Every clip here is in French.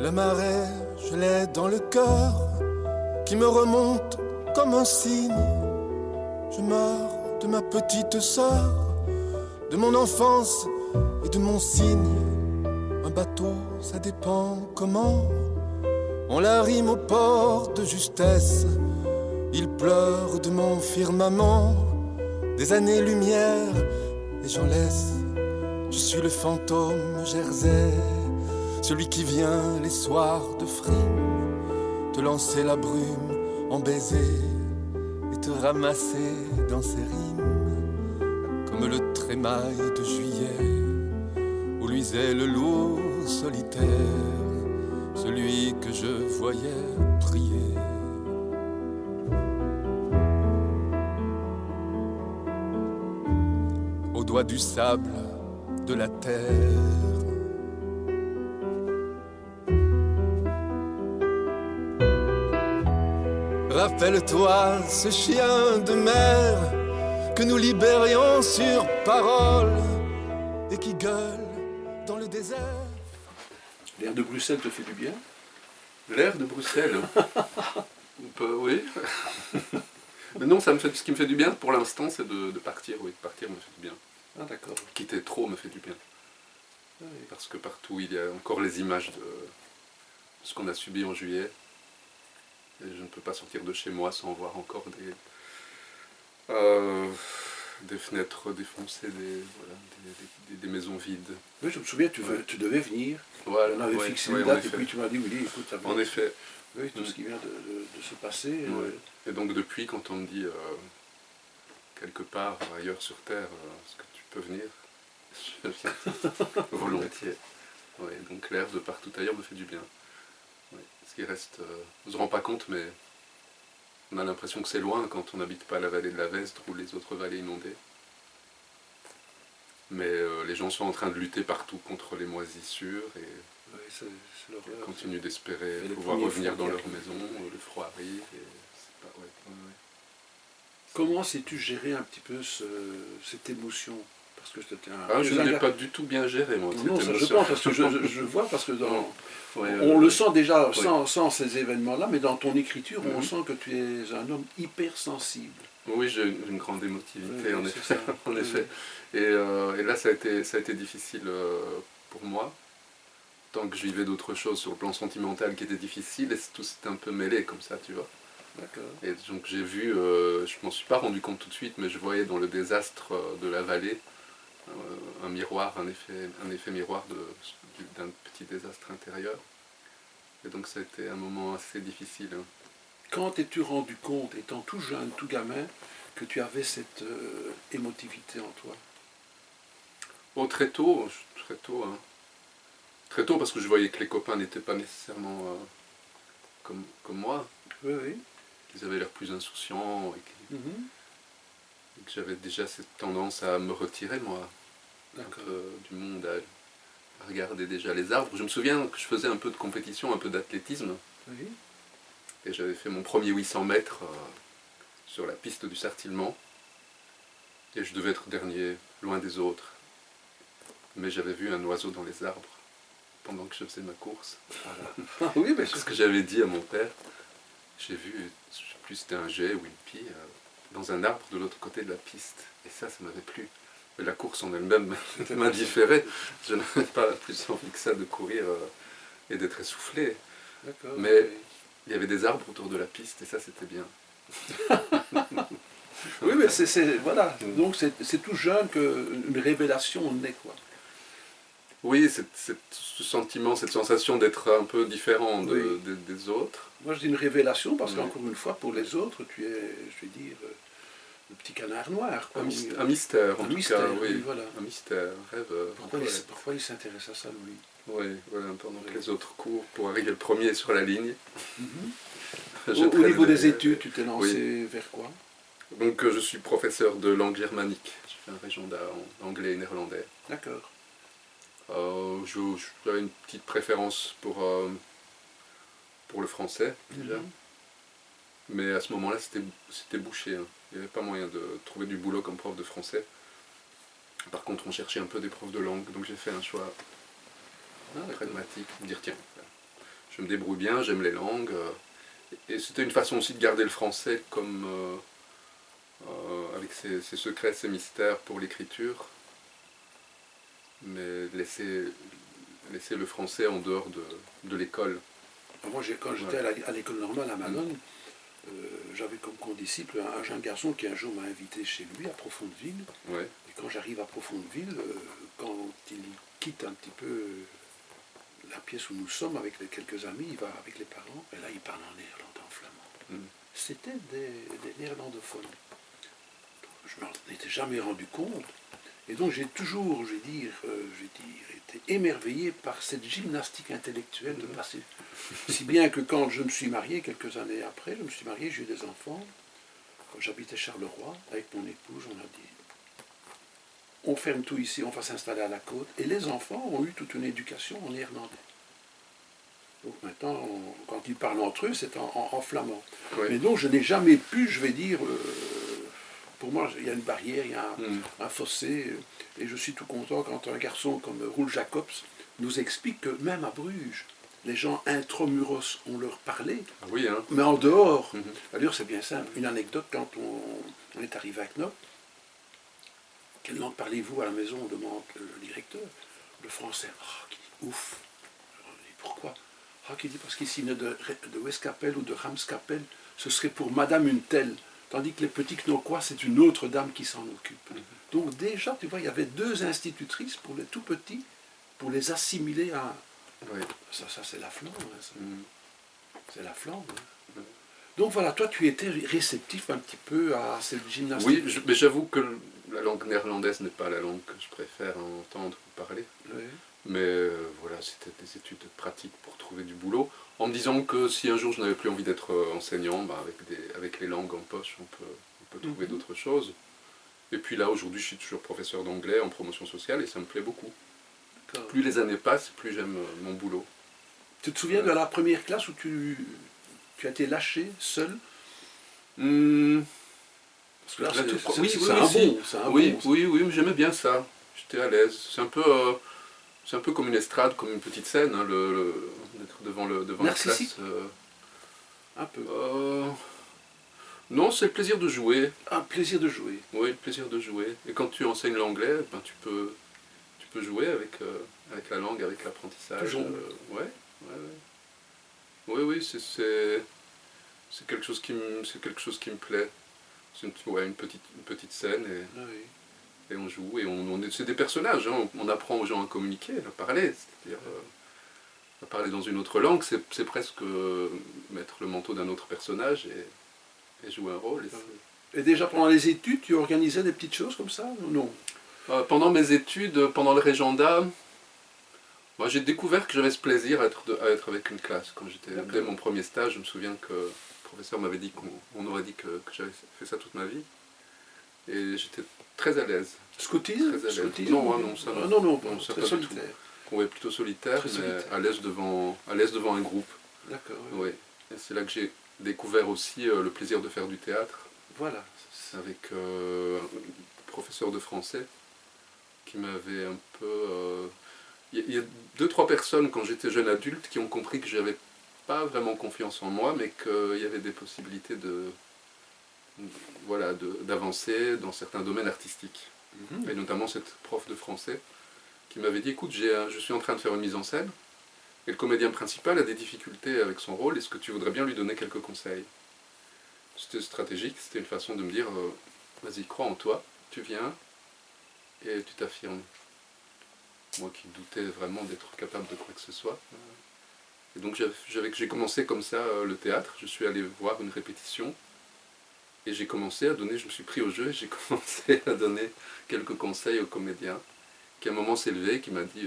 La marée, je l'ai dans le cœur, qui me remonte comme un cygne. Je meurs de ma petite sœur, de mon enfance et de mon cygne. Un bateau, ça dépend comment. On l'arrime au port de justesse. Il pleure de mon firmament, des années-lumière, et j'en laisse. Je suis le fantôme Jersey, celui qui vient les soirs de frime, te lancer la brume en baiser et te ramasser dans ses rimes, comme le trémail de juillet où luisait le loup solitaire, celui que je voyais prier. Au doigt du sable de la terre. Rappelle-toi ce chien de mer que nous libérions sur parole et qui gueule dans le désert. L'air de Bruxelles te fait du bien? L'air de Bruxelles. Oui. Mais non, ce qui me fait du bien pour l'instant, c'est de partir. Oui, partir me fait du bien. Ah d'accord. Quitter trop me fait du bien. Oui. Parce que partout, il y a encore les images de ce qu'on a subi en juillet. Et je ne peux pas sortir de chez moi sans voir encore des fenêtres défoncées, des maisons vides. Oui, je me souviens, tu devais venir. Voilà, on avait fixé une date et puis tu m'as dit, oui, écoute, ça va. En effet. Oui, tout ce qui vient de se passer. Ouais. Et donc depuis, quand on me dit quelque part ailleurs sur Terre, est-ce que tu peux venir? Je viens volontiers. Ouais, donc l'air de partout ailleurs me fait du bien. Ouais. Ce qui reste, on ne se rend pas compte, mais on a l'impression que c'est loin quand on n'habite pas la vallée de la Vesdre ou les autres vallées inondées. Mais les gens sont en train de lutter partout contre les moisissures et Oui, c'est l'horreur. continuent d'espérer pouvoir revenir dans leur maison. Le froid arrive et c'est pas... ouais. Comment sais-tu gérer un petit peu cette émotion? Parce que c'était je ne l'ai pas du tout bien géré, moi. Non, ça je pense, parce que je vois, parce que Ouais, on le sent déjà sans ces événements-là, mais dans ton écriture, on sent que tu es un homme hypersensible. Oui, j'ai une grande émotivité, Oui, en c'est effet. ça. En effet. Et là, ça a été difficile pour moi, tant que je vivais d'autres choses sur le plan sentimental qui étaient difficiles, et tout s'était un peu mêlé comme ça, tu vois. D'accord. Et donc j'ai vu, je m'en suis pas rendu compte tout de suite, mais je voyais dans le désastre de la vallée un miroir, un effet miroir d'un petit désastre intérieur. Et donc ça a été un moment assez difficile. Hein. Quand t'es-tu rendu compte, étant tout jeune, tout gamin, que tu avais cette émotivité en toi? Oh, très tôt, hein. Très tôt parce que je voyais que les copains n'étaient pas nécessairement comme moi. Oui, oui. Qu'ils avaient l'air plus insouciants et que j'avais déjà cette tendance à me retirer, moi, un peu du monde, à regarder déjà les arbres. Je me souviens que je faisais un peu de compétition, un peu d'athlétisme. Oui. Et j'avais fait mon premier 800 mètres sur la piste du Sartillement. Et je devais être dernier, loin des autres. Mais j'avais vu un oiseau dans les arbres pendant que je faisais ma course. Ah oui, mais c'est ce que j'avais dit à mon père. J'ai vu, je sais plus si c'était un jet ou une pie, dans un arbre de l'autre côté de la piste. Et ça m'avait plu. Mais la course en elle-même m'indifférait. Je n'avais pas plus envie que ça de courir et d'être essoufflé. Mais il y avait des arbres autour de la piste et ça c'était bien. Oui, mais voilà. Donc c'est tout jeune qu'une révélation naît, quoi. Oui, ce sentiment, cette sensation d'être un peu différent des autres. Moi je dis une révélation parce qu'encore une fois, pour les autres, tu es, je vais dire, le petit canard noir. Quoi. Un mystère, en tout cas, oui. Voilà. Un mystère, un rêve. Pourquoi il s'intéresse à ça, lui? Oui, voilà, pendant que les autres courent pour arriver le premier sur la ligne. Au niveau des études, tu t'es lancé vers quoi? Donc je suis professeur de langue germanique. J'ai fait un régiondat en anglais et néerlandais. D'accord. J'avais une petite préférence pour le français, déjà. Mais à ce moment-là, c'était bouché. Hein. Il n'y avait pas moyen de trouver du boulot comme prof de français. Par contre, on cherchait un peu des profs de langue, donc j'ai fait un choix pragmatique, de dire tiens, je me débrouille bien, j'aime les langues. Et c'était une façon aussi de garder le français comme avec ses secrets, ses mystères pour l'écriture, mais laisser le français en dehors de l'école. Moi, quand j'étais à l'école normale à Malone, j'avais comme condisciple un jeune garçon qui un jour m'a invité chez lui à Profondeville. Ouais. Et quand j'arrive à Profondeville, quand il quitte un petit peu la pièce où nous sommes avec quelques amis, il va avec les parents, et là il parle en néerlandais, en flamand. C'était des néerlandophones. Je ne m'en étais jamais rendu compte. Et donc j'ai toujours, été émerveillé par cette gymnastique intellectuelle de passer. Si bien que quand je me suis marié, quelques années après, j'ai eu des enfants. Quand j'habitais Charleroi, avec mon épouse, on a dit, on ferme tout ici, on va s'installer à la côte. Et les enfants ont eu toute une éducation en néerlandais. Donc maintenant, quand ils parlent entre eux, c'est en flamand. Oui. Mais donc je n'ai jamais pu, pour moi, il y a une barrière, il y a un fossé, et je suis tout content quand un garçon comme Roel Jacobs nous explique que même à Bruges, les gens intramuros, on leur parlait, Oui, hein. mais en dehors. D'ailleurs, c'est bien simple. Une anecdote, quand on est arrivé à Knock, quelle langue parlez-vous à la maison, on demande le directeur. Le français. Ouf. On dit, pourquoi? Qui dit, parce qu'ici, de Westkapelle ou de Ramskapelle, ce serait pour Madame une telle. Tandis que les petits Knockois, c'est une autre dame qui s'en occupe. Donc déjà, tu vois, il y avait 2 institutrices pour les tout petits, pour les assimiler à... Oui. Ça c'est la Flandre. C'est la Flandre. Donc voilà, toi, tu étais réceptif un petit peu à cette gymnastique. Oui, mais j'avoue que la langue néerlandaise n'est pas la langue que je préfère entendre ou parler. Oui. Mais voilà, c'était des études pratiques pour trouver du boulot, en me disant que si un jour je n'avais plus envie d'être enseignant, avec les langues en poche, on peut trouver d'autres choses. Et puis là, aujourd'hui, je suis toujours professeur d'anglais en promotion sociale et ça me plaît beaucoup. Plus les années passent, plus j'aime mon boulot. Tu te souviens de la première classe où tu as été lâché, seul? Parce que là, oui, mais j'aimais bien ça. J'étais à l'aise. C'est un peu comme une estrade, comme une petite scène, hein, d'être devant la classe. Un peu. Non, c'est le plaisir de jouer. Un plaisir de jouer. Oui, le plaisir de jouer. Et quand tu enseignes l'anglais, ben, tu peux jouer avec la langue, avec l'apprentissage. Oui, c'est quelque chose qui me plaît. C'est une petite scène et on joue et c'est des personnages. Hein, on apprend aux gens à communiquer, à parler. C'est-à-dire à parler dans une autre langue, c'est presque mettre le manteau d'un autre personnage et jouer un rôle. Et déjà pendant les études, tu organisais des petites choses comme ça ou non? Pendant mes études, pendant le Régenda, moi, j'ai découvert que j'avais ce plaisir à être avec une classe. Dès mon premier stage, je me souviens que le professeur m'avait dit qu'on aurait dit que j'avais fait ça toute ma vie. Et j'étais très à l'aise. Scoutisme? Non, ça non. Non, ça très pas solitaire. du tout. Oui, plutôt solitaire, mais à l'aise devant un groupe. D'accord. Oui. Et c'est là que j'ai découvert aussi le plaisir de faire du théâtre. Voilà. Avec un professeur de français qui m'avait un peu... Il y a 2-3 personnes quand j'étais jeune adulte qui ont compris que j'avais pas vraiment confiance en moi, mais qu'il y avait des possibilités d'avancer dans certains domaines artistiques. Et notamment cette prof de français qui m'avait dit, écoute, je suis en train de faire une mise en scène, et le comédien principal a des difficultés avec son rôle, est-ce que tu voudrais bien lui donner quelques conseils? C'était stratégique, c'était une façon de me dire, vas-y, crois en toi, tu viens, et tu t'affirmes. Moi qui doutais vraiment d'être capable de quoi que ce soit. Et donc j'ai commencé comme ça le théâtre, je suis allé voir une répétition, et j'ai commencé à donner, je me suis pris au jeu, et j'ai commencé à donner quelques conseils au comédien, qui à un moment s'est levé, qui m'a dit,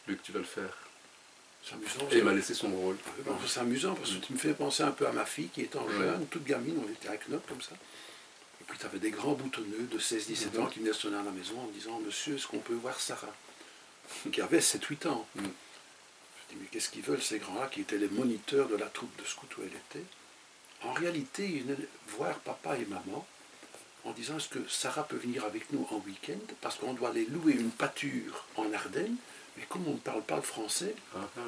Luc, tu vas le faire. C'est amusant. Et il m'a laissé son rôle. C'est amusant parce que tu me fais penser un peu à ma fille qui étant jeune, toute gamine, on était à Knock comme ça. Et puis tu avais des grands boutonneux de 16-17 ans qui venaient sonner à la maison en disant, monsieur, est-ce qu'on peut voir Sarah? Qui avait 7-8 ans. Je dis, mais qu'est-ce qu'ils veulent ces grands-là qui étaient les moniteurs de la troupe de scout où elle était? En réalité, ils venaient voir papa et maman en disant, est-ce que Sarah peut venir avec nous en week-end? Parce qu'on doit aller louer une pâture en Ardennes, mais comme on ne parle pas le français, Ah, ah.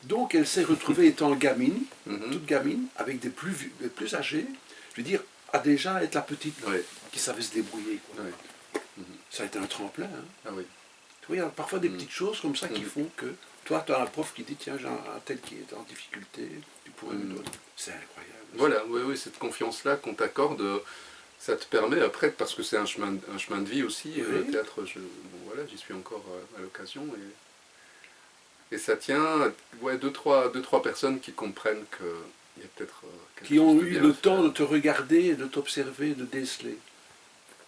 donc elle s'est retrouvée étant gamine, Mhm. toute gamine, avec des plus âgés, je veux dire, à déjà être la petite Ouais, qui savait se débrouiller. Quoi. ouais. Ça a été un tremplin. Hein. Ah oui. Tu vois, il y a parfois des Mhm. petites choses comme ça qui Mhm. font que toi, tu as un prof qui dit, tiens, j'ai un tel qui est en difficulté, tu pourrais me Mhm. donner. C'est incroyable. Voilà, oui, oui, cette confiance-là qu'on t'accorde, ça te permet après, parce que c'est un chemin de vie aussi, Oui. le théâtre, bon, voilà, j'y suis encore à l'occasion, et ça tient, ouais, deux, trois personnes qui comprennent qu'il y a peut-être quelque Qui chose ont de eu bien le à temps faire. de te regarder, de t'observer, de déceler.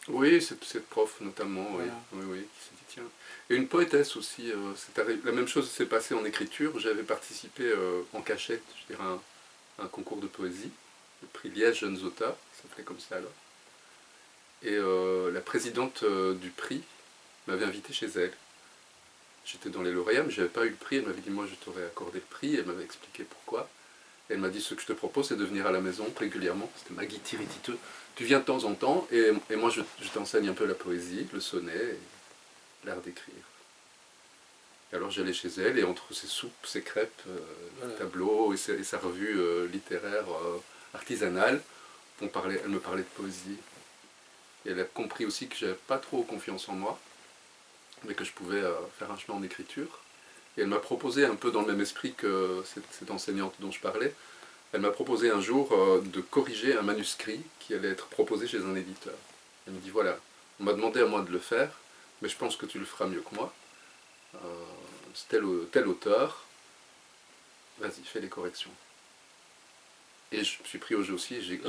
Oui, cette prof notamment, oui, Voilà. oui, oui, qui s'est dit tiens. Et une poétesse aussi, la même chose s'est passée en écriture, j'avais participé en cachette, je dirais, à un concours de poésie, le prix Liège Jeunes Auteurs, ça s'appelait comme ça alors. Et la présidente du prix m'avait invité chez elle. J'étais dans les lauréats, mais je n'avais pas eu le prix. Elle m'avait dit, moi, je t'aurais accordé le prix. Elle m'avait expliqué pourquoi. Et elle m'a dit, ce que je te propose, c'est de venir à la maison régulièrement. C'était Maggie Tirititeux. Tu viens de temps en temps, et moi, je t'enseigne un peu la poésie, le sonnet, et l'art d'écrire. Et alors, j'allais chez elle, et entre ses soupes, ses crêpes, Voilà. tableaux, et sa revue littéraire artisanale, elle me parlait de poésie. Et elle a compris aussi que j'avais pas trop confiance en moi, mais que je pouvais faire un chemin en écriture. Et elle m'a proposé, un peu dans le même esprit que cette enseignante dont je parlais, elle m'a proposé un jour de corriger un manuscrit qui allait être proposé chez un éditeur. Elle me dit, voilà, on m'a demandé à moi de le faire, mais je pense que tu le feras mieux que moi. C'est tel auteur, vas-y, fais les corrections. Et je me suis pris au jeu aussi, j'ai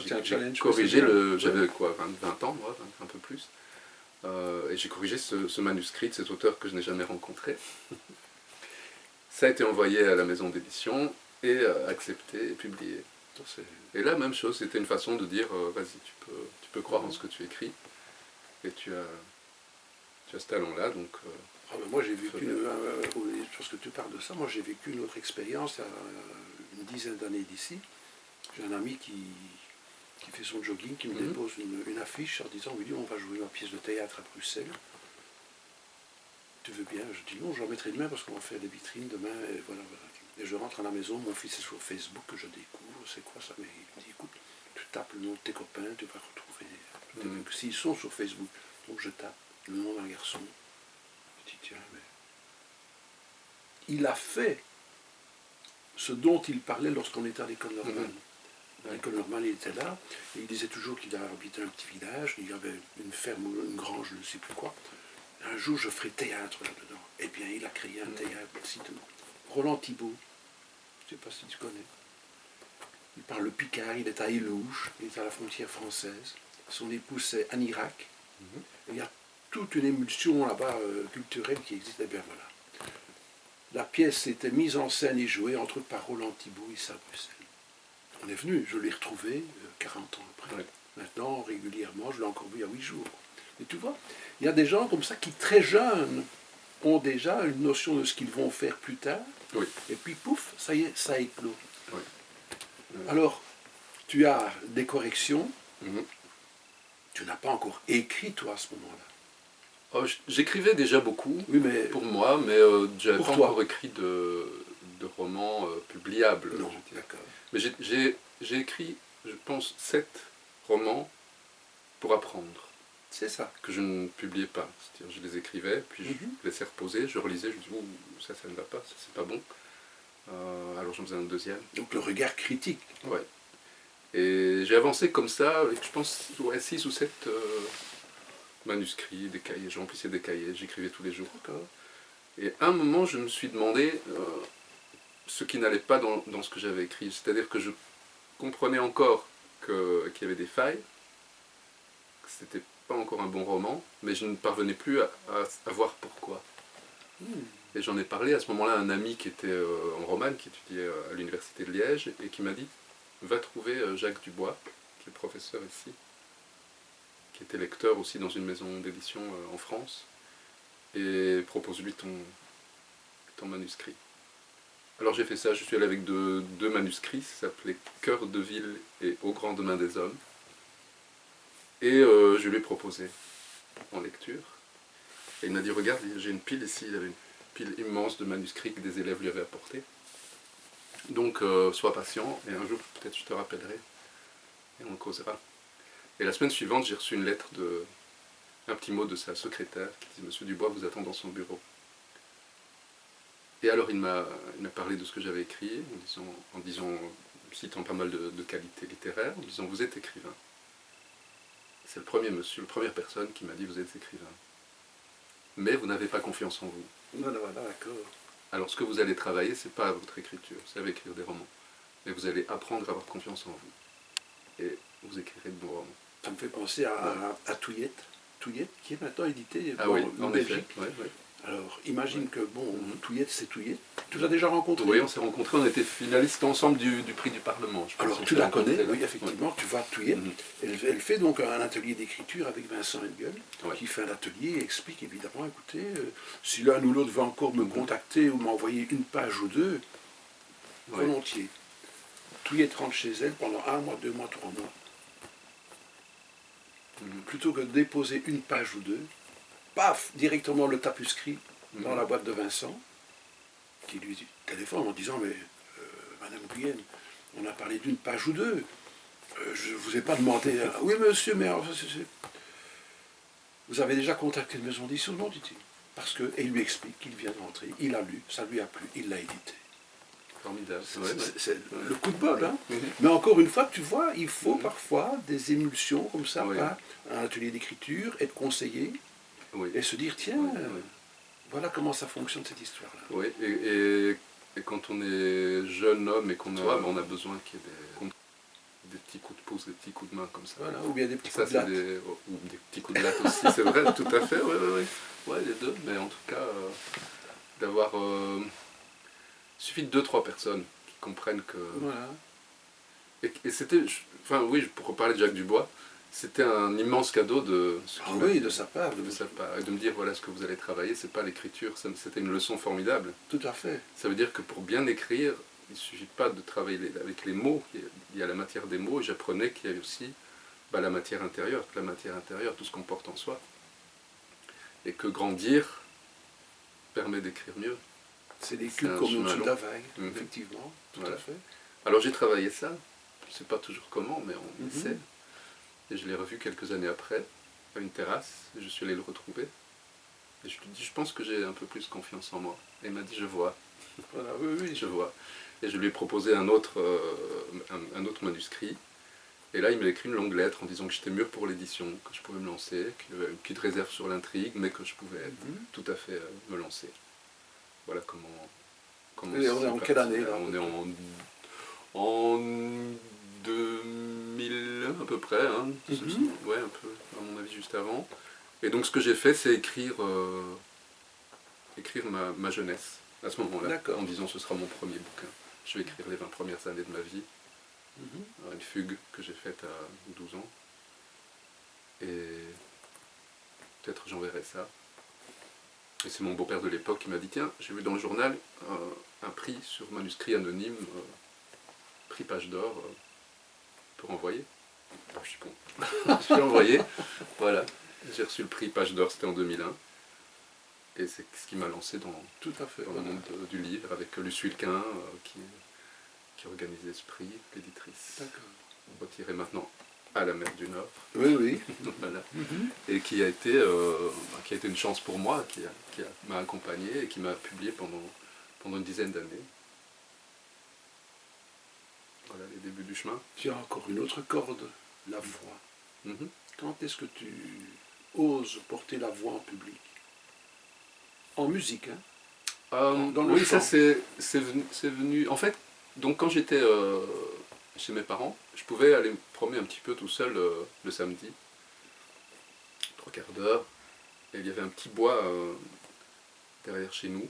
corrigé j'avais quoi, 20 ans, moi, un peu plus. Et j'ai corrigé ce manuscrit de cet auteur que je n'ai jamais rencontré. Ça a été envoyé à la maison d'édition et accepté et publié. Et là, même chose, c'était une façon de dire vas-y, tu peux croire en ce que tu écris. Et tu as ce talent-là, donc. Ah ben moi, j'ai vécu, parce que tu parles de ça, moi j'ai vécu une autre expérience il y a une dizaine d'années d'ici. J'ai un ami qui fait son jogging, qui me dépose une affiche en disant, oui, on va jouer ma pièce de théâtre à Bruxelles. Tu veux bien? Je dis non, j'en mettrai demain parce qu'on va faire des vitrines demain. Et voilà, voilà. Et je rentre à la maison, mon fils est sur Facebook, que je découvre, c'est quoi ça? Mais il me dit, écoute, tu tapes le nom de tes copains, tu vas retrouver. S'ils sont sur Facebook, donc je tape le nom d'un garçon. Je dis, tiens, mais. Il a fait ce dont il parlait lorsqu'on était à l'école normale. À l'école normale, il était là, et il disait toujours qu'il habitait un petit village, il y avait une ferme ou une grange, je ne sais plus quoi. Un jour, je ferai théâtre là-dedans. Eh bien, il a créé un théâtre, Roland Thibault, je ne sais pas si tu connais. Il parle le Picard, il est à Élouge, il est à la frontière française. Son épouse, c'est Anne Irac. Il y a toute une émulsion là-bas culturelle qui existe. Eh bien, voilà. La pièce était mise en scène et jouée, entre autres par Roland Thibault, ici à Bruxelles. On est venu, je l'ai retrouvé 40 ans après. Ouais. Maintenant, régulièrement, je l'ai encore vu il y a 8 jours. Et tu vois, il y a des gens comme ça qui, très jeunes, ont déjà une notion de ce qu'ils vont faire plus tard. Oui. Et puis, pouf, ça y est, ça éclot. Oui. Alors, tu as des corrections. Tu n'as pas encore écrit, toi, à ce moment-là. Oh, j'écrivais déjà beaucoup, oui, mais pour moi, mais je n'avais pas encore écrit de romans publiables. Non, d'accord. Mais j'ai écrit, je pense, 7 romans pour apprendre. C'est ça. Que je ne publiais pas. C'est-à-dire, je les écrivais, puis je laissais reposer, je relisais, je me disais, ça ne va pas, ça c'est pas bon. Alors j'en faisais un deuxième. Donc le regard critique. Ouais. Et j'ai avancé comme ça, avec je pense 6 ou 7 manuscrits, des cahiers. Je remplissais des cahiers, j'écrivais tous les jours. Et à un moment, je me suis demandé ce qui n'allait pas dans ce que j'avais écrit. C'est-à-dire que je comprenais encore qu'il y avait des failles, que c'était pas encore un bon roman, mais je ne parvenais plus à voir pourquoi. Et j'en ai parlé à ce moment-là à un ami qui était en Romagne, qui étudiait à l'université de Liège, et qui m'a dit, va trouver Jacques Dubois, qui est professeur ici, qui était lecteur aussi dans une maison d'édition en France, et propose-lui ton manuscrit. Alors j'ai fait ça, je suis allé avec deux manuscrits, ça s'appelait Cœur de ville et Au grand demain des hommes. Et je lui ai proposé en lecture. Et il m'a dit, regarde, j'ai une pile ici, il avait pile immense de manuscrits que des élèves lui avaient apportés. Donc, sois patient, et un jour, peut-être je te rappellerai, et on causera. Et la semaine suivante, j'ai reçu une lettre un petit mot de sa secrétaire qui dit « Monsieur Dubois vous attend dans son bureau ». Et alors il m'a parlé de ce que j'avais écrit, citant pas mal de qualités littéraires, en disant « Vous êtes écrivain ». C'est le premier monsieur, la première personne qui m'a dit « Vous êtes écrivain ». Mais vous n'avez pas confiance en vous. Voilà, d'accord. Alors ce que vous allez travailler, c'est pas votre écriture, vous savez écrire des romans. Mais vous allez apprendre à avoir confiance en vous. Et vous écrirez de bons romans. Ça me fait penser à Touillette. Touillette, qui est maintenant édité en Belgique. effet. Ouais, ouais. Alors, imagine que, Touillette, c'est Touillette. Tu l'as déjà rencontré? Oui, on s'est rencontrés, on était finalistes ensemble du prix du Parlement. Alors, tu la connais, oui, effectivement, tu vas à Touillette. Elle fait donc un atelier d'écriture avec Vincent Engel, qui fait un atelier et explique évidemment, écoutez, si l'un ou l'autre veut encore me contacter ou m'envoyer une page ou deux, volontiers. Touillette rentre chez elle pendant 1 mois, 2 mois, 3 mois. Plutôt que de déposer une page ou deux, paf, directement le tapuscrit dans la boîte de Vincent, qui lui téléphone en disant « Mais, Madame Guyenne, on a parlé d'une page ou deux. Je ne vous ai pas demandé... » « Oui, monsieur, mais... Vous avez déjà contacté une maison d'édition? Non, dit-il. Parce que... » Et il lui explique qu'il vient de rentrer. Il a lu, ça lui a plu, il l'a édité. Formidable. C'est le coup de bol, hein. Mais encore une fois, tu vois, il faut parfois des émulsions comme ça, un atelier d'écriture, être conseillé, et se dire, tiens, voilà comment ça fonctionne cette histoire-là. Oui, et quand on est jeune homme et qu'on on a besoin qu'il y ait des petits coups de pouce, des petits coups de main comme ça. Voilà, ou bien des petits coups de latte. Ou des petits coups de latte aussi, c'est vrai, tout à fait, ouais, les deux, mais en tout cas, d'avoir... il suffit de 2-3 personnes qui comprennent que... Voilà. Et c'était... Enfin oui, pour reparler de Jacques Dubois, c'était un immense cadeau de sa part. De sa part. Et de me dire, voilà ce que vous allez travailler, c'est pas l'écriture, c'était une leçon formidable. Tout à fait. Ça veut dire que pour bien écrire, il ne suffit pas de travailler avec les mots, il y a la matière des mots, et j'apprenais qu'il y avait aussi la matière intérieure, tout ce qu'on porte en soi. Et que grandir permet d'écrire mieux. C'est des cubes comme au-dessus de la vague, effectivement, tout à fait. Alors j'ai travaillé ça, je ne sais pas toujours comment, mais on essaie. Et je l'ai revu quelques années après, à une terrasse, et je suis allé le retrouver. Et je lui ai dit, je pense que j'ai un peu plus confiance en moi. Et il m'a dit, je vois. Voilà, oui, je vois. Et je lui ai proposé un autre manuscrit. Et là, il m'a écrit une longue lettre en disant que j'étais mûr pour l'édition, que je pouvais me lancer, qu'il y avait une petite réserve sur l'intrigue, mais que je pouvais tout à fait me lancer. Voilà comment et on est en quelle année là? On est en 2001 à peu près, hein. Ouais, un peu, à mon avis, juste avant. Et donc ce que j'ai fait, c'est écrire ma jeunesse, à ce moment-là, en disant ce sera mon premier bouquin. Je vais écrire les 20 premières années de ma vie. Une fugue que j'ai faite à 12 ans. Et peut-être j'enverrai ça. Et c'est mon beau-père de l'époque qui m'a dit, tiens, j'ai vu dans le journal un prix sur manuscrit anonyme, prix Page d'Or, pour envoyer. Je suis con. J'ai envoyé, voilà. J'ai reçu le prix Page d'Or, c'était en 2001. Et c'est ce qui m'a lancé dans le monde du livre, avec Lucie Hulquin, qui organisait ce prix, l'éditrice. Retirée maintenant à la mer du Nord. Oui. Voilà. Et qui a été une chance pour moi, qui m'a accompagné et qui m'a publié pendant une dizaine d'années. Voilà les débuts du chemin. Tu as encore une autre corde, la voix. Quand est-ce que tu oses porter la voix en public? En musique, hein? Dans le chant. Ça c'est venu... En fait, donc quand j'étais chez mes parents, je pouvais aller me promener un petit peu tout seul le samedi, 3 quarts d'heure, et il y avait un petit bois derrière chez nous,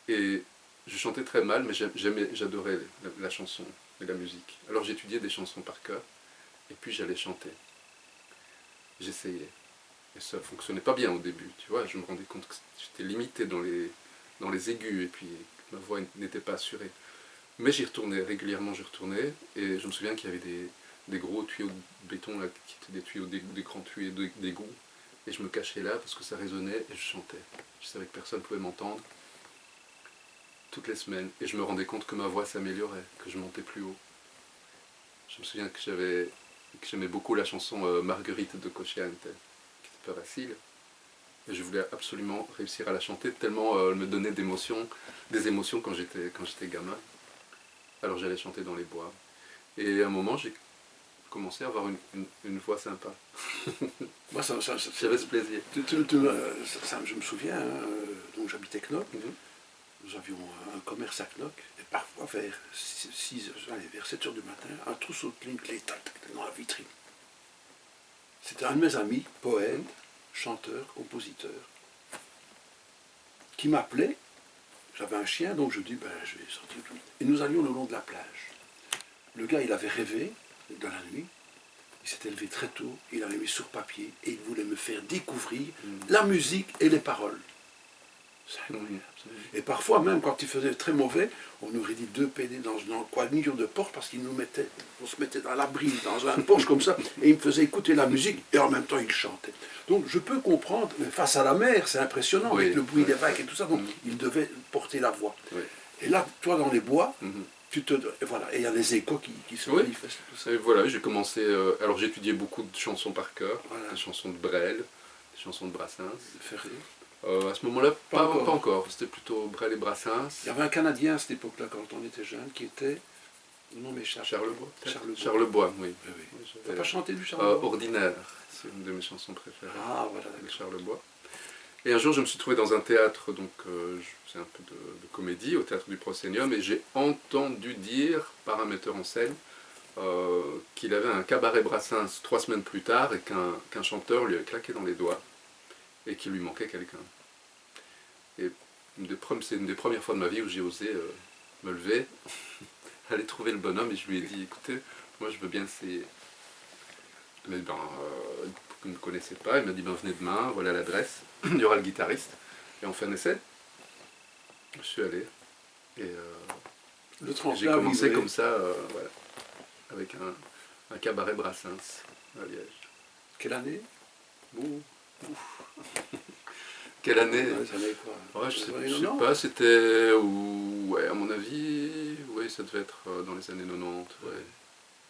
et je chantais très mal, mais j'adorais la chanson et la musique. Alors j'étudiais des chansons par cœur, et puis j'allais chanter. J'essayais. Et ça ne fonctionnait pas bien au début, tu vois, je me rendais compte que j'étais limité dans les aigus, et puis ma voix n'était pas assurée. Mais j'y retournais, régulièrement j'y retournais, et je me souviens qu'il y avait des gros tuyaux de béton, là, qui étaient des grands tuyaux d'égout, Et je me cachais là parce que ça résonnait et je chantais. Je savais que personne ne pouvait m'entendre. Toutes les semaines. Et je me rendais compte que ma voix s'améliorait, que je montais plus haut. Je me souviens que j'aimais beaucoup la chanson Marguerite de Cocciante, qui était pas facile. Et je voulais absolument réussir à la chanter, tellement elle me donnait des émotions quand j'étais gamin. Alors j'allais chanter dans les bois. Et à un moment, j'ai commencé à avoir une voix sympa. Moi, J'avais ce plaisir. Je me souviens, hein, donc j'habitais Knock. Nous avions un commerce à Knock, et parfois vers 7 heures du matin, un trousseau de clés dans la vitrine. C'était un de mes amis, poète, chanteur, compositeur, qui m'appelait. J'avais un chien, donc je dis, je vais sortir tout. Et nous allions le long de la plage. Le gars, il avait rêvé dans la nuit, il s'était levé très tôt, il avait mis sur papier, et il voulait me faire découvrir la musique et les paroles. C'est incroyable. Et parfois, même quand il faisait très mauvais, on aurait dit 2 PD dans le coin de porte parce qu'il on se mettait dans la brise, dans un porche comme ça, et il me faisait écouter la musique et en même temps il chantait. Donc je peux comprendre, mais face à la mer, c'est impressionnant, avec le bruit des vagues et tout ça, donc il devait porter la voix. Et là, toi dans les bois, et voilà, et il y a les échos qui se manifestent. Tout ça. Et voilà, j'ai commencé. Alors j'étudiais beaucoup de chansons par cœur, Voilà. des chansons de Brel, des chansons de Brassens. Ferré. À ce moment-là, Pas pas encore. encore. C'était plutôt Brel et Brassens. Il y avait un Canadien à cette époque-là, quand on était jeune, qui était. Le nom m'échappe. Charlebois. Charlebois. Charlebois, oui. Oui. Tu n'as pas chanté du Charlebois? Ordinaire, c'est une de mes chansons préférées. Ah, voilà, de d'accord. Charlebois. Et un jour, je me suis trouvé dans un théâtre, donc je faisais un peu de comédie au théâtre du Proscenium, et j'ai entendu dire par un metteur en scène qu'il avait un cabaret Brassens 3 semaines plus tard et qu'un chanteur lui avait claqué dans les doigts et qu'il lui manquait quelqu'un. Et c'est une des premières fois de ma vie où j'ai osé me lever, aller trouver le bonhomme, et je lui ai dit, écoutez, moi je veux bien essayer. Mais vous ne me connaissez pas, il m'a dit, venez demain, voilà l'adresse, il y aura le guitariste, et on fait un essai. Je suis allé, et Le tremplin j'ai commencé vibrait. comme ça, voilà, avec un cabaret Brassens à Liège. Quelle année? Quelle année? Les années quoi? Ouais, je sais Non. pas, c'était, ouais, à mon avis, oui, ça devait être dans les années 90, ouais.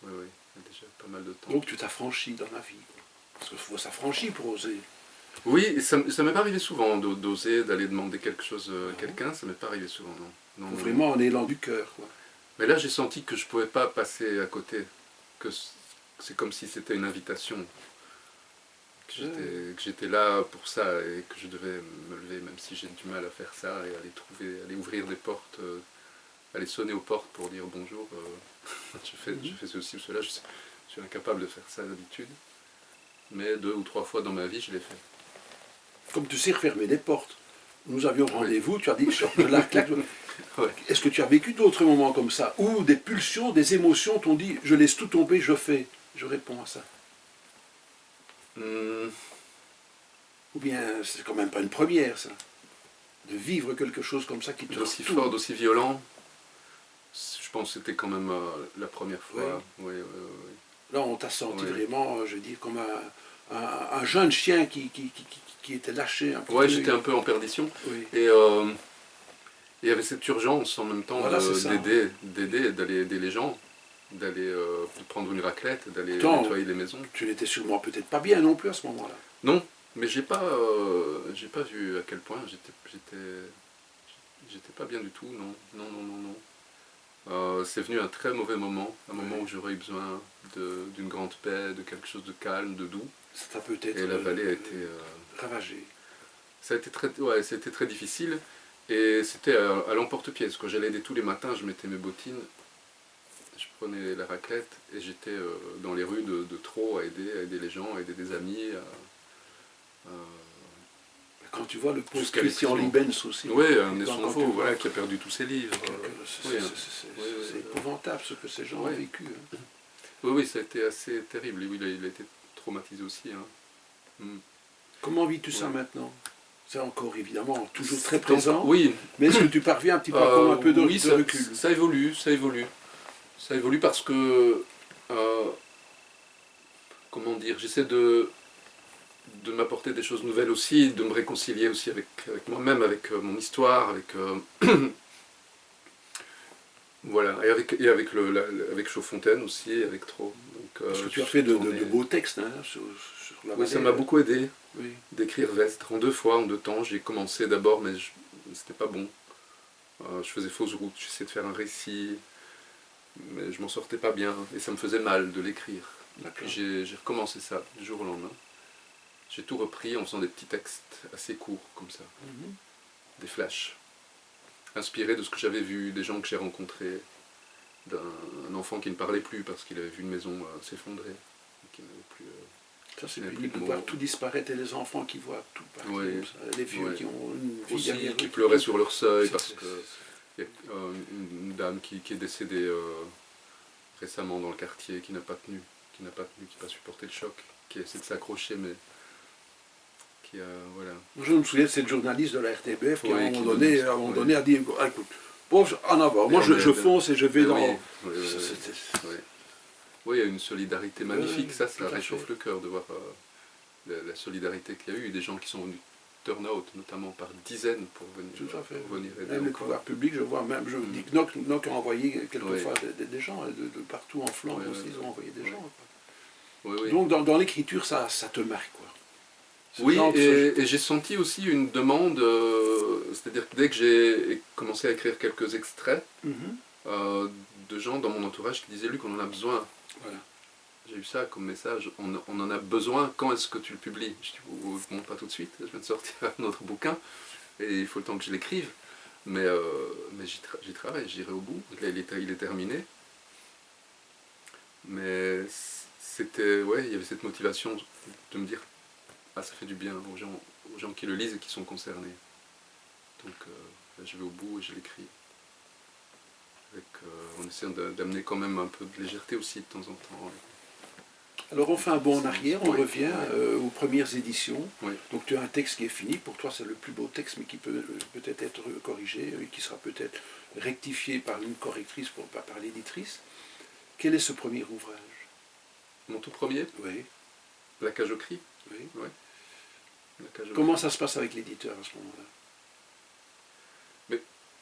Oui, il y a déjà pas mal de temps. Donc tu t'as franchi dans la vie. Parce qu'il faut s'affranchir pour oser. Oui, et ça m'est pas arrivé souvent d'oser, d'aller demander quelque chose à quelqu'un, ça m'est pas arrivé souvent, non. Non, Vraiment en élan du cœur, quoi. Mais là, j'ai senti que je pouvais pas passer à côté, que c'est comme si c'était une invitation, que j'étais là pour ça et que je devais me lever, même si j'ai du mal à faire ça, et aller ouvrir des portes, aller sonner aux portes pour dire bonjour, je fais ceci ou cela, je suis incapable de faire ça d'habitude, mais 2 ou 3 fois dans ma vie, je l'ai fait. Comme tu sais refermer des portes. Nous avions rendez-vous, tu as dit, je la claque. Ouais. Est-ce que tu as vécu d'autres moments comme ça, où des pulsions, des émotions t'ont dit, je laisse tout tomber, je fais? Je réponds à ça. Ou bien, c'est quand même pas une première, ça. De vivre quelque chose comme ça qui te D'aussi retourne. fort, d'aussi violent, je pense que c'était quand même la première fois. Oui. Là, on t'a senti Oui. vraiment, je dis, comme un jeune chien qui était lâché un peu. Ouais, j'étais un peu en perdition. Oui. Et il y avait cette urgence en même temps Voilà, c'est ça. d'aider, d'aller aider les gens, d'aller prendre une raclette, d'aller nettoyer les maisons. Tu n'étais sûrement peut-être pas bien non plus à ce moment-là. Non, mais j'ai pas vu à quel point j'étais pas bien du tout, non. C'est venu un très mauvais moment, un moment où j'aurais eu besoin d'une grande paix, de quelque chose de calme, de doux. Ça t'a peut-être Et la vallée a été ravagé. ça a été très difficile, et c'était à l'emporte-pièce. Quand j'allais aider tous les matins, je mettais mes bottines, je prenais la raclette et j'étais dans les rues de Trot à aider les gens, à aider des amis. Quand tu vois le pauvre Jusqu'à Christian l'épuisement. Liebens aussi. Oui, un Quand tu Essonfaux, vois voilà, qui a perdu tous ses livres. C'est épouvantable ce que ces gens ont vécu. Hein. Oui, ça a été assez terrible. Oui, il a été traumatisé aussi. Comment vis-tu ça maintenant? C'est encore évidemment toujours très présent. Oui. Mais est-ce que tu parviens un petit peu à prendre un peu de recul? Ça évolue. Ça évolue parce que, comment dire, j'essaie de de m'apporter des choses nouvelles aussi, de me réconcilier aussi avec moi-même, avec mon histoire, avec voilà, avec Chaudfontaine aussi, avec Trau. Donc, Parce que tu as fait de beaux textes hein, sur la oui, ça vallée. m'a beaucoup aidé Oui. d'écrire Vestre en 2 fois, en 2 temps. J'ai commencé d'abord, mais c'était pas bon. Je faisais fausse route, j'essayais de faire un récit, mais je m'en sortais pas bien, et ça me faisait mal de l'écrire. Puis j'ai recommencé ça du jour au lendemain. J'ai tout repris en faisant des petits textes assez courts, comme ça. Des flashs, inspirés de ce que j'avais vu, des gens que j'ai rencontrés, d'un enfant qui ne parlait plus parce qu'il avait vu une maison s'effondrer, qui n'avait plus... Ça c'est pénible de voir tout disparaître et les enfants qui voient tout partir, oui. les vieux qui ont une vie aussi, derrière qui eux, pleuraient sur leur seuil parce que il y a une dame qui est décédée récemment dans le quartier, qui n'a pas tenu, qui n'a pas supporté le choc, qui essaie de s'accrocher, mais qui a, voilà. Je me souviens de cette journaliste de la RTBF qui, Oui, à un moment donné, a dit écoute, bon, en avant, moi je fonce et je vais dans. Oui, il y a une solidarité magnifique, ça tout à réchauffe fait. le cœur de voir la solidarité qu'il y a eu, des gens qui sont venus turn out, notamment par dizaines pour venir, Tout à fait. aider. Même les pouvoirs publics, je vois, même, je dis que Knock a envoyé quelquefois des gens, de partout en Flandre aussi, ils ont envoyé des gens. Oui, oui. Donc dans l'écriture, ça te marque, quoi. Oui, et j'ai senti aussi une demande, c'est-à-dire que dès que j'ai commencé à écrire quelques extraits, de gens dans mon entourage qui disaient Luc, on en a besoin. Voilà. J'ai eu ça comme message, on en a besoin, quand est-ce que tu le publies? Je dis, bon, pas tout de suite, je viens de sortir un autre bouquin, et il faut le temps que je l'écrive, mais j'y travaille, j'irai au bout, là, il est terminé. Mais c'était, ouais, il y avait cette motivation de me dire, ah, ça fait du bien aux gens qui le lisent et qui sont concernés. Donc là, je vais au bout et je l'écris. En essayant d'amener quand même un peu de légèreté aussi de temps en temps. Ouais. Alors on fait un bond en arrière, on revient aux premières éditions. Oui. Donc tu as un texte qui est fini, pour toi c'est le plus beau texte, mais qui peut peut-être être corrigé, qui sera peut-être rectifié par une correctrice, par l'éditrice. Quel est ce premier ouvrage? Mon tout premier, Oui. La cage au cri. Oui. Ouais. La cage au Comment cri. ça se passe avec l'éditeur à ce moment-là?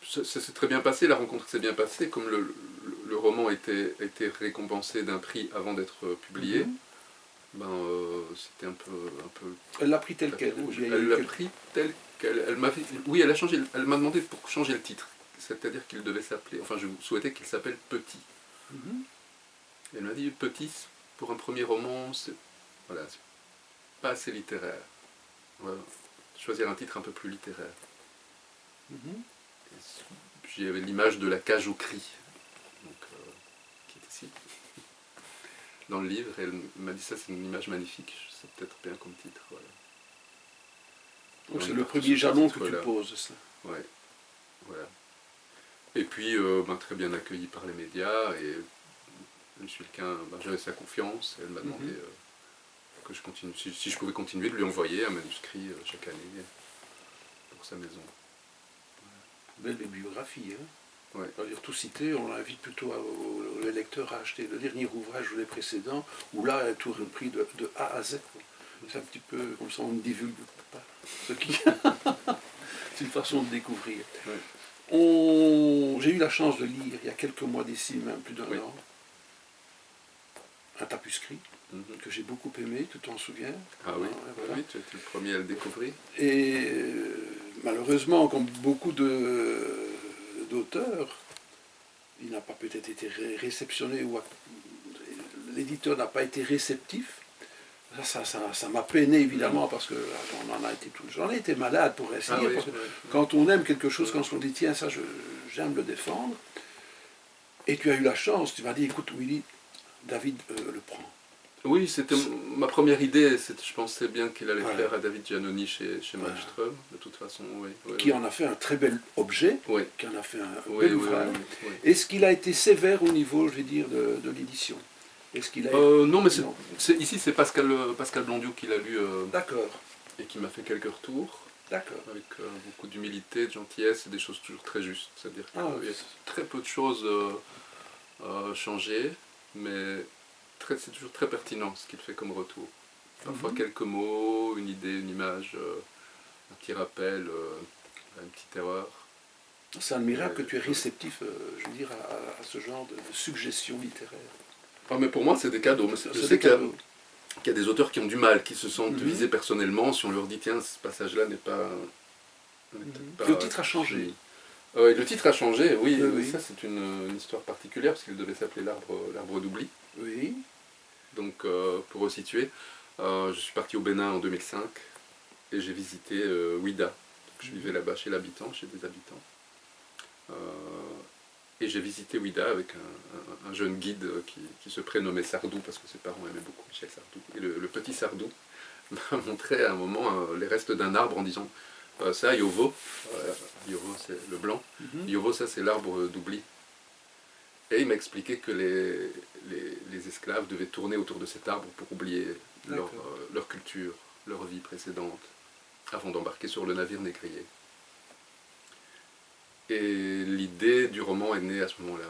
Ça s'est très bien passé, la rencontre s'est bien passée, comme le roman a été récompensé d'un prix avant d'être publié, c'était un peu... Elle l'a pris tel quel? Elle l'a pris tel quel. Oui, elle m'a demandé pour changer le titre, c'est-à-dire qu'il devait s'appeler, enfin je souhaitais qu'il s'appelle Petit. Elle m'a dit Petit, pour un premier roman, c'est pas assez littéraire. Voilà. Choisir un titre un peu plus littéraire. J'avais l'image de la cage au cri, donc, qui est ici, dans le livre, et elle m'a dit ça, c'est une image magnifique, c'est peut-être bien comme titre. Voilà. Donc c'est le premier jalon que tu poses, ça. Ouais, voilà. Et puis, très bien accueilli par les médias, et M. Lequin, j'avais sa confiance, et elle m'a demandé que je continue, si je pouvais continuer de lui envoyer un manuscrit chaque année pour sa maison. Belle bibliographie, hein. Ouais. On va dire tout citer, on invite plutôt le lecteur à acheter le dernier ouvrage ou les précédents, où là, elle a tout repris de A à Z. C'est un petit peu comme ça, on ne divulgue pas ce qui... C'est une façon de découvrir. Ouais. J'ai eu la chance de lire, il y a quelques mois d'ici, même plus d'un an, un tapuscrit, que j'ai beaucoup aimé, tu t'en souviens? Ah oui, voilà. Oui, tu étais le premier à le découvrir. Et malheureusement, comme beaucoup d'auteurs, il n'a pas peut-être été réceptionné, ou l'éditeur n'a pas été réceptif. Ça m'a peiné évidemment, parce que j'en ai été malade pour essayer. Oui, quand on aime quelque chose, quand on dit tiens, ça j'aime le défendre, et tu as eu la chance, tu m'as dit écoute Willy, David le prend. Oui, c'était ma première idée, je pensais bien qu'il allait plaire à David Giannoni chez Malmström, de toute façon, oui. Qui en a fait un très bel objet, qui en a fait un bel ouvrage. Oui. Est-ce qu'il a été sévère au niveau, je vais dire, de l'édition? Est-ce qu'il a non, mais ici c'est Pascal Blondiou qui l'a lu D'accord. Et qui m'a fait quelques retours. D'accord. Avec beaucoup d'humilité, de gentillesse et des choses toujours très justes. C'est-à-dire qu'il y a très peu de choses changées, mais c'est toujours très pertinent ce qu'il fait comme retour. Parfois quelques mots, une idée, une image, un petit rappel, une petite erreur. C'est admirable que tu es réceptif, je veux dire, à ce genre de suggestions littéraires. Ah, mais pour moi, c'est des cadeaux. Je C'est sais des qu'il y a- cadeaux. qu'il y a des auteurs qui ont du mal, qui se sentent visés personnellement, si on leur dit tiens, ce passage-là n'est pas. Le titre a changé. Le titre a changé, oui. Oui, oui. Ça, c'est une histoire particulière, parce qu'il devait s'appeler l'arbre d'oubli. Oui. Donc, pour resituer, je suis parti au Bénin en 2005 et j'ai visité Ouida. Donc, je vivais là-bas chez l'habitant, chez des habitants. Et j'ai visité Ouida avec un jeune guide qui se prénommait Sardou, parce que ses parents aimaient beaucoup Michel Sardou. Et le petit Sardou m'a montré à un moment les restes d'un arbre en disant ça, Yovo, Yovo c'est le blanc, Yovo ça c'est l'arbre d'oubli. Et il m'a expliqué que les esclaves devaient tourner autour de cet arbre pour oublier leur culture, leur vie précédente, avant d'embarquer sur le navire négrier. Et l'idée du roman est née à ce moment-là.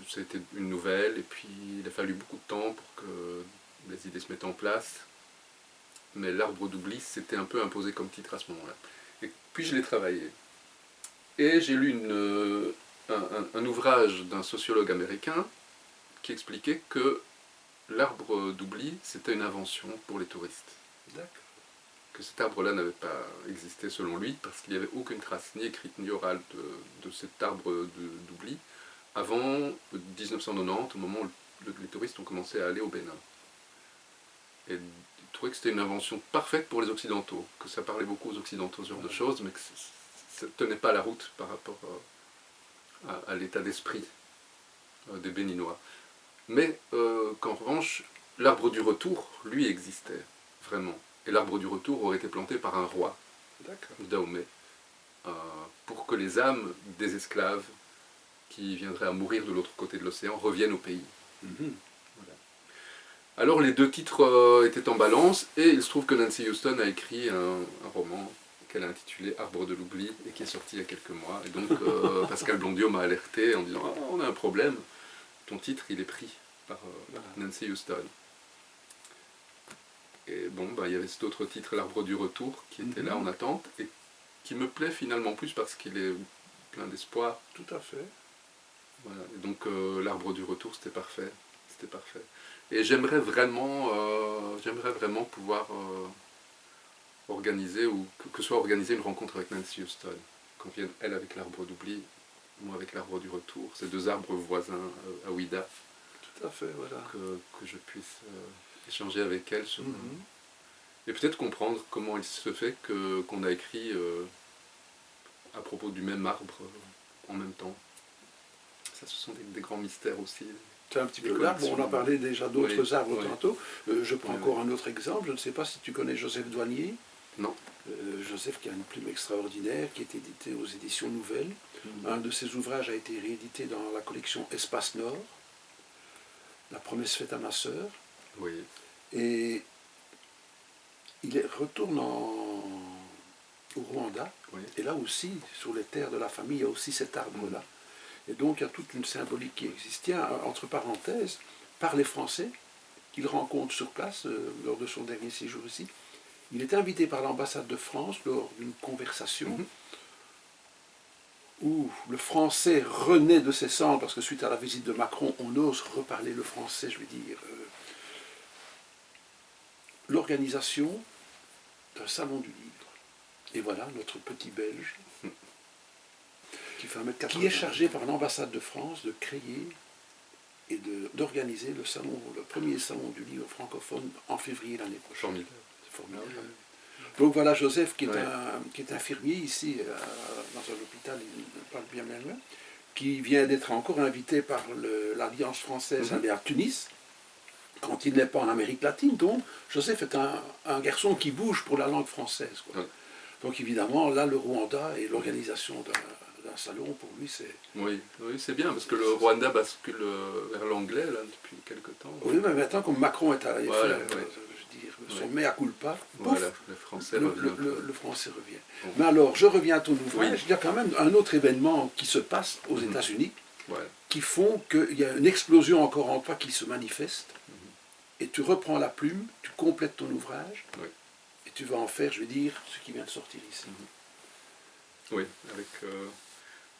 C'était une nouvelle, et puis il a fallu beaucoup de temps pour que les idées se mettent en place. Mais l'arbre d'oubli s'était un peu imposé comme titre à ce moment-là. Et puis je l'ai travaillé. Et j'ai lu un ouvrage d'un sociologue américain qui expliquait que l'arbre d'oubli, c'était une invention pour les touristes. D'accord. Que cet arbre-là n'avait pas existé selon lui, parce qu'il n'y avait aucune trace, ni écrite ni orale, de cet arbre d'oubli, avant 1990, au moment où les touristes ont commencé à aller au Bénin. Et il trouvait que c'était une invention parfaite pour les Occidentaux, que ça parlait beaucoup aux Occidentaux, ce genre de choses, mais que ça ne tenait pas la route par rapport à l'état d'esprit des Béninois. Mais qu'en revanche, l'arbre du retour, lui, existait, vraiment. Et l'arbre du retour aurait été planté par un roi, Dahomey, pour que les âmes des esclaves qui viendraient à mourir de l'autre côté de l'océan reviennent au pays. Voilà. Alors les deux titres étaient en balance, et il se trouve que Nancy Houston a écrit un roman qu'elle a intitulé Arbre de l'oubli, et qui est sorti il y a quelques mois. Et donc Pascal Blondiot m'a alerté en disant « on a un problème, ton titre il est pris par Nancy Houston ». Et bon, il y avait cet autre titre, L'Arbre du Retour, qui était là en attente, et qui me plaît finalement plus parce qu'il est plein d'espoir. Tout à fait. Voilà. Et donc L'Arbre du Retour, c'était parfait. C'était parfait. Et j'aimerais vraiment pouvoir organiser, ou que soit organisée une rencontre avec Nancy Houston, qu'on vienne elle avec l'Arbre d'oubli, moi avec l'Arbre du Retour, ces deux arbres voisins à Ouida. Tout à fait, voilà. Que je puisse échanger avec elle sur, et peut-être comprendre comment il se fait qu'on a écrit à propos du même arbre en même temps. Ça, ce sont des grands mystères aussi. C'est un petit peu l'arbre, on a parlé déjà d'autres arbres tantôt. Je prends encore un autre exemple, je ne sais pas si tu connais Joseph Douanier. Non. Joseph qui a une plume extraordinaire, qui est édité aux éditions Nouvelles. Un de ses ouvrages a été réédité dans la collection Espace Nord, La promesse faite à ma sœur. Oui. Et il retourne au Rwanda, et là aussi, sur les terres de la famille, il y a aussi cet arbre-là. Et donc il y a toute une symbolique qui existe. Tiens, entre parenthèses, par les Français qu'il rencontre sur place lors de son dernier séjour ici, il est invité par l'ambassade de France lors d'une conversation où le français renaît de ses cendres, parce que suite à la visite de Macron, on ose reparler le français, je veux dire, l'organisation d'un salon du livre. Et voilà notre petit Belge, qui est chargé par l'ambassade de France de créer et d'organiser le premier salon du livre francophone en février l'année prochaine. Formidable. Donc voilà Joseph qui est infirmier ici dans un hôpital, il parle bien loin, qui vient d'être encore invité par l'Alliance française à aller à Tunis, quand il n'est pas en Amérique latine. Donc Joseph est un garçon qui bouge pour la langue française, quoi. Donc évidemment là le Rwanda et l'organisation d'un salon pour lui c'est... Oui, c'est bien parce que le Rwanda bascule vers l'anglais là depuis quelque temps. Oui, mais maintenant comme Macron est allé faire son mea culpa, voilà, le français revient. Le français revient. Bon. Mais alors, je reviens à ton ouvrage, il y a quand même un autre événement qui se passe aux États-Unis, qui font qu'il y a une explosion encore en toi qui se manifeste. et tu reprends la plume, tu complètes ton ouvrage, Oui. et tu vas en faire, je vais dire, ce qui vient de sortir ici. Oui, avec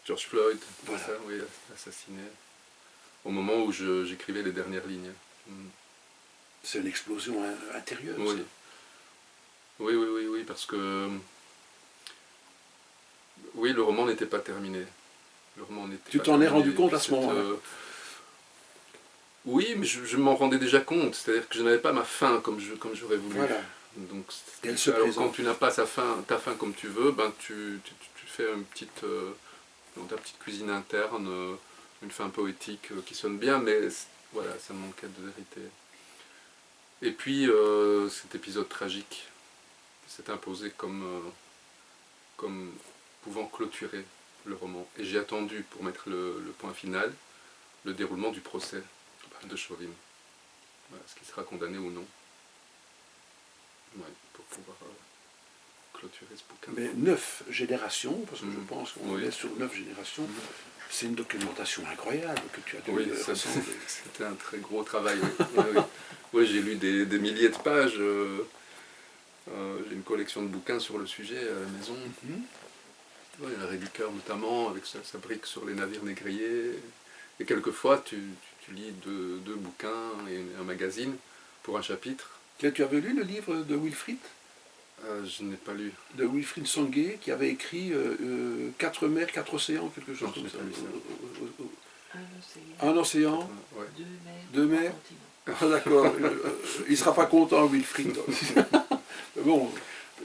George Floyd, Voilà. ça, oui, assassiné, au moment où j'écrivais les dernières lignes. C'est une explosion intérieure, Oui. ça. Oui, parce que oui, le roman n'était pas terminé. Le roman n'était Tu pas t'en es terminé. rendu compte à Puis ce moment-là oui, mais je m'en rendais déjà compte. C'est-à-dire que je n'avais pas ma fin comme j'aurais voulu. Voilà. Donc, Et elle se alors, présente. quand tu n'as pas ta fin comme tu veux, ben, tu fais dans ta petite cuisine interne, une fin poétique qui sonne bien, mais voilà, ça manquait de vérité. Et puis, cet épisode tragique s'est imposé comme pouvant clôturer le roman. Et j'ai attendu, pour mettre le point final, le déroulement du procès de Chauvin. Voilà, est-ce qu'il sera condamné ou non. Ouais, pour pouvoir clôturer ce bouquin. Mais 9 générations, parce que je pense qu'on Oui. est sur 9 générations, c'est une documentation incroyable que tu as dû Oui, rassembler. c'était un très gros travail. Oui, oui. Oui, j'ai lu des milliers de pages. J'ai une collection de bouquins sur le sujet à la maison. Oui, la Rédiqueur notamment, avec sa brique sur les navires négriers. Et quelquefois, tu lis deux bouquins et un magazine pour un chapitre. Tu avais lu le livre de Wilfrid Je n'ai pas lu. de Wilfrid Songuet, qui avait écrit 4 mers, 4 océans, quelque chose Non, je comme n'ai ça. pas lu ça. Un océan, Ouais. 2 mers. Ah, d'accord, il ne sera pas content, Wilfrid. Mais bon,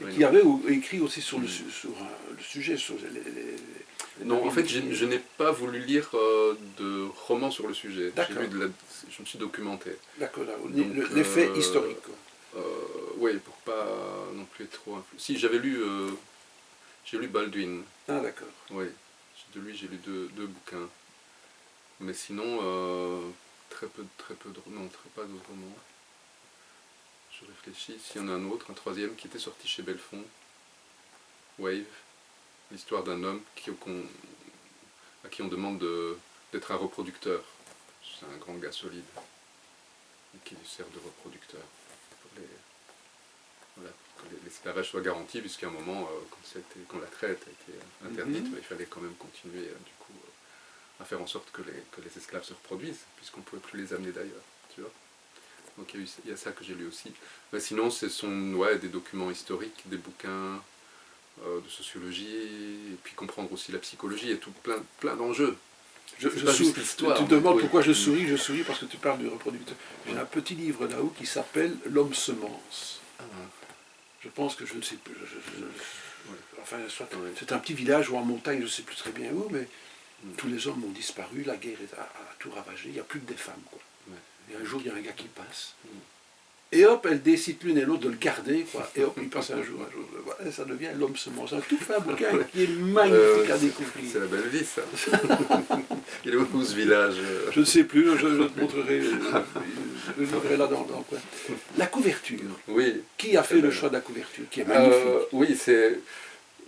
Oui, qui avait écrit aussi sur le sujet, sur les non, en fait, navires. je n'ai pas voulu lire de romans sur le sujet. D'accord. Je me suis documenté. D'accord, là, Donc, l'effet historique. Quoi. Oui, pour pas non plus être trop influent. Si, j'ai lu Baldwin. Ah, d'accord. Oui, de lui j'ai lu deux bouquins. Mais sinon, très peu de romans, pas d'autres romans. Je réfléchis, s'il y en a un autre, un troisième qui était sorti chez Belfond, Wave, l'histoire d'un homme à qui on demande d'être un reproducteur. C'est un grand gars solide, et qui lui sert de reproducteur. Voilà, que l'esclavage soit garanti, puisqu'à un moment, quand la traite a été interdite, il fallait quand même continuer du coup à faire en sorte que les esclaves se reproduisent, puisqu'on ne pouvait plus les amener d'ailleurs. Tu vois. Donc il y a ça que j'ai lu aussi. Mais sinon, ce sont des documents historiques, des bouquins de sociologie, et puis comprendre aussi la psychologie, et tout plein d'enjeux. Tu te demandes pourquoi je souris parce que tu parles du reproducteur. J'ai un petit livre là-haut qui s'appelle L'homme semence. Je pense que je ne sais plus. Enfin, c'est un petit village ou en montagne, je ne sais plus très bien où, mais tous les hommes ont disparu, la guerre a tout ravagé, il n'y a plus que des femmes. Quoi. Et un jour, il y a un gars qui passe. Et hop, elle décide l'une et l'autre de le garder, quoi. Et hop, il passe un jour. Voilà, ça devient L'homme semence. Un tout fin bouquin qui est magnifique à découvrir. C'est la belle vie, ça. Il est où ce village Je ne sais plus, je te montrerai, je le livrerai là dans le coin. La couverture. Oui. Qui a fait le choix de la couverture, qui est magnifique? Oui, c'est...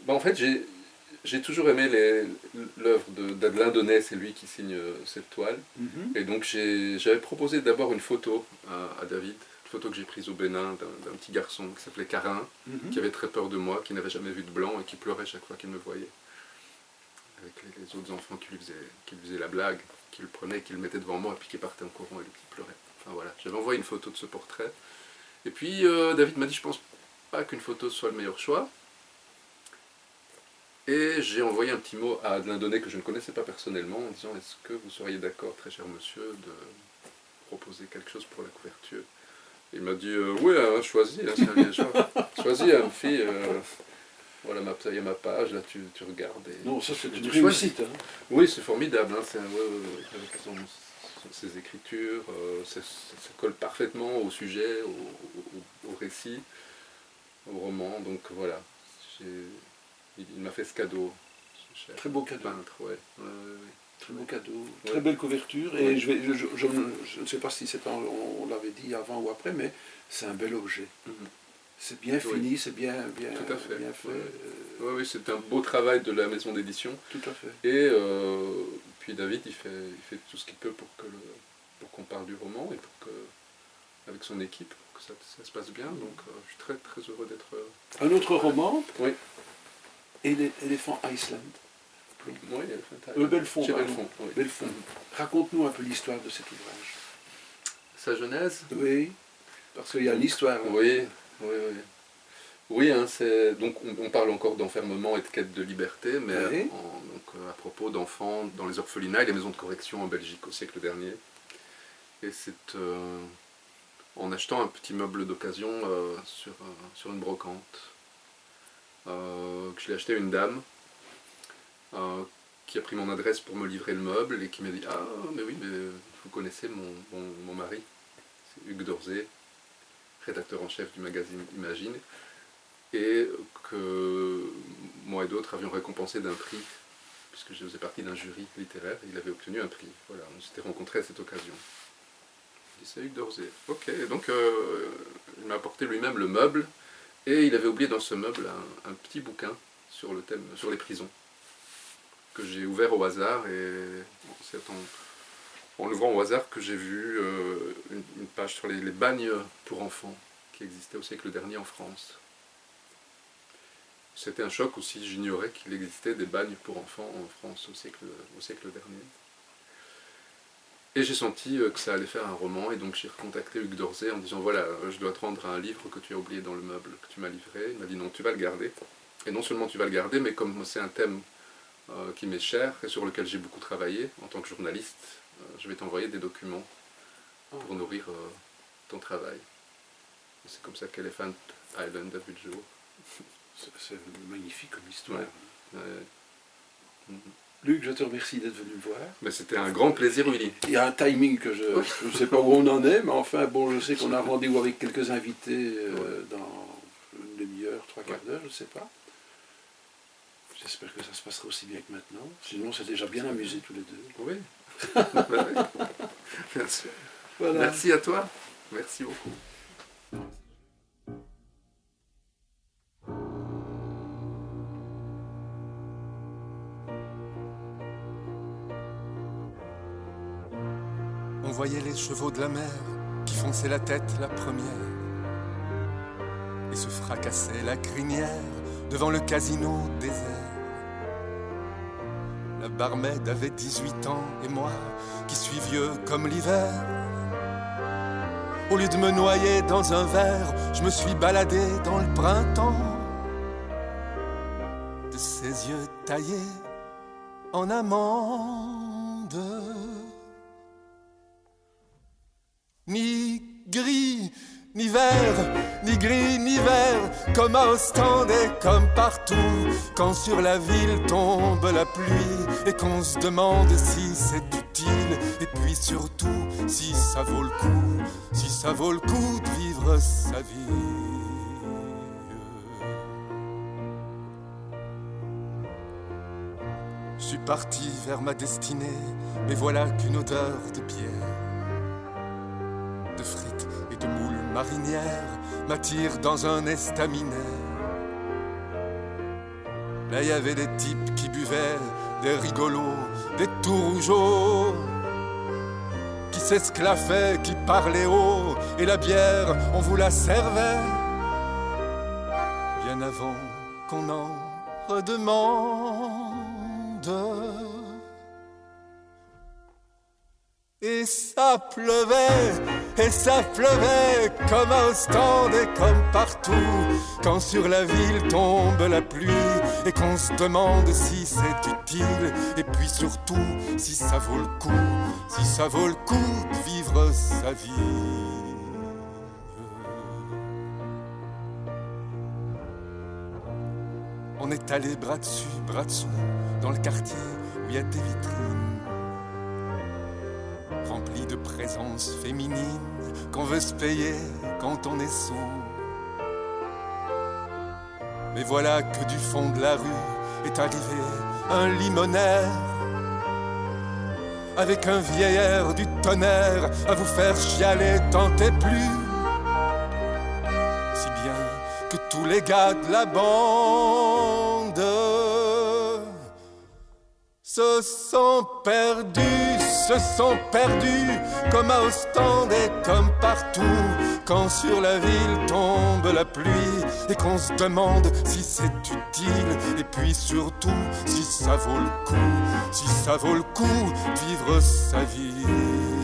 en fait, j'ai toujours aimé l'œuvre d'Adelin Donnet, c'est lui qui signe cette toile. Et donc j'avais proposé d'abord une photo à David, une photo que j'ai prise au Bénin d'un petit garçon qui s'appelait Carin, qui avait très peur de moi, qui n'avait jamais vu de blanc et qui pleurait chaque fois qu'il me voyait. Avec les autres enfants qui lui faisaient la blague, qui le prenaient, qui le mettaient devant moi et puis qui partaient en courant et lui qui pleurait. Enfin voilà, j'avais envoyé une photo de ce portrait. Et puis David m'a dit, je pense pas qu'une photo soit le meilleur choix. Et j'ai envoyé un petit mot à Adelin Donnet que je ne connaissais pas personnellement en disant, est-ce que vous seriez d'accord, très cher monsieur, de proposer quelque chose pour la couverture? Il m'a dit, oui, choisis, c'est un liégeois. Choisis, une fille, voilà, il y a ma page, là tu regardes. Et non, ça c'est une réussite. réussite. Hein. Oui, c'est formidable, hein, avec ses écritures, ça colle parfaitement au sujet, au récit, au roman, donc voilà. Il m'a fait ce cadeau. Très beau cadeau. Peintre, ouais. Très beau cadeau, très belle couverture, et je ne sais pas si on l'avait dit avant ou après, mais c'est un bel objet. C'est bien fini, c'est bien fait. Oui, c'est un beau travail de la maison d'édition. Tout à fait. Et puis David, il fait tout ce qu'il peut pour qu'on parle du roman et pour que avec son équipe, que ça se passe bien. Donc je suis très très heureux d'être... Un autre roman, Oui. Éléphant Iceland. Oui, Belfond. Chez pardon. Belfond, oui. Belfond. Raconte-nous un peu l'histoire de cet ouvrage. Sa genèse. Oui, parce qu'il y a l'histoire. Oui, oui, oui. Oui, hein, donc on parle encore d'enfermement et de quête de liberté, mais Oui. donc, à propos d'enfants dans les orphelinats et les maisons de correction en Belgique au siècle dernier. Et c'est en achetant un petit meuble d'occasion sur une brocante que je l'ai acheté à une dame qui a pris mon adresse pour me livrer le meuble et qui m'a dit « Ah, mais oui, mais vous connaissez mon mari, c'est Hugues Dorzé, rédacteur en chef du magazine Imagine, et que moi et d'autres avions récompensé d'un prix, puisque je faisais partie d'un jury littéraire, et il avait obtenu un prix. Voilà, on s'était rencontrés à cette occasion. Je dis, c'est Hugues Dorzé. Ok, donc il m'a apporté lui-même le meuble, et il avait oublié dans ce meuble un petit bouquin sur le thème, sur les prisons, que j'ai ouvert au hasard, et c'est en l'ouvrant au hasard que j'ai vu une page sur les bagnes pour enfants qui existaient au siècle dernier en France. C'était un choc aussi, j'ignorais qu'il existait des bagnes pour enfants en France au siècle dernier. Et j'ai senti que ça allait faire un roman, et donc j'ai recontacté Hugues Dorzé en disant « Voilà, je dois te rendre un livre que tu as oublié dans le meuble que tu m'as livré. » Il m'a dit « Non, tu vas le garder. Et non seulement tu vas le garder, mais comme c'est un thème qui m'est cher et sur lequel j'ai beaucoup travaillé en tant que journaliste, je vais t'envoyer des documents pour nourrir ton travail. » C'est comme ça qu'Elephant Island a vu le jour. C'est magnifique comme histoire. Ouais. Luc, je te remercie d'être venu me voir. Mais c'était un grand plaisir, Willy. Il y a un timing que je ne sais pas où on en est, mais enfin, bon, je sais qu'on a rendez-vous avec quelques invités dans une demi-heure, trois quarts d'heure, je ne sais pas. J'espère que ça se passera aussi bien que maintenant. Sinon, on s'est déjà bien amusés tous les deux. Oui. Bien sûr. Voilà. Merci à toi. Merci beaucoup. On voyait les chevaux de la mer qui fonçaient la tête la première et se fracassaient la crinière devant le casino désert. La barmaid avait 18 ans et moi, qui suis vieux comme l'hiver, au lieu de me noyer dans un verre, je me suis baladé dans le printemps de ses yeux taillés en amande. Ni gris, ni vert, ni gris, ni vert, comme à Ostende et comme partout, quand sur la ville tombe la pluie et qu'on se demande si c'est utile, et puis surtout si ça vaut le coup, si ça vaut le coup de vivre sa vie. Je suis parti vers ma destinée, mais voilà qu'une odeur de bière, de frites et de moules marinières m'attire dans un estaminet. Là il y avait des types qui buvaient, des rigolos, des tout rougeaux, qui s'esclaffaient, qui parlaient haut, et la bière on vous la servait bien avant qu'on en redemande. Et ça pleuvait comme à Ostende et comme partout, quand sur la ville tombe la pluie et qu'on se demande si c'est utile, et puis surtout si ça vaut le coup, si ça vaut le coup de vivre sa vie. On est allé bras dessus, bras dessous, dans le quartier où il y a des vitrines remplies de présences féminines qu'on veut se payer quand on est sous. Mais voilà que du fond de la rue est arrivé un limonaire avec un vieil air du tonnerre à vous faire chialer tant et plus, si bien que tous les gars de la bande se sont perdus se sont perdus, comme à Ostende et comme partout, quand sur la ville tombe la pluie et qu'on se demande si c'est utile, et puis surtout si ça vaut le coup, si ça vaut le coup de vivre sa vie.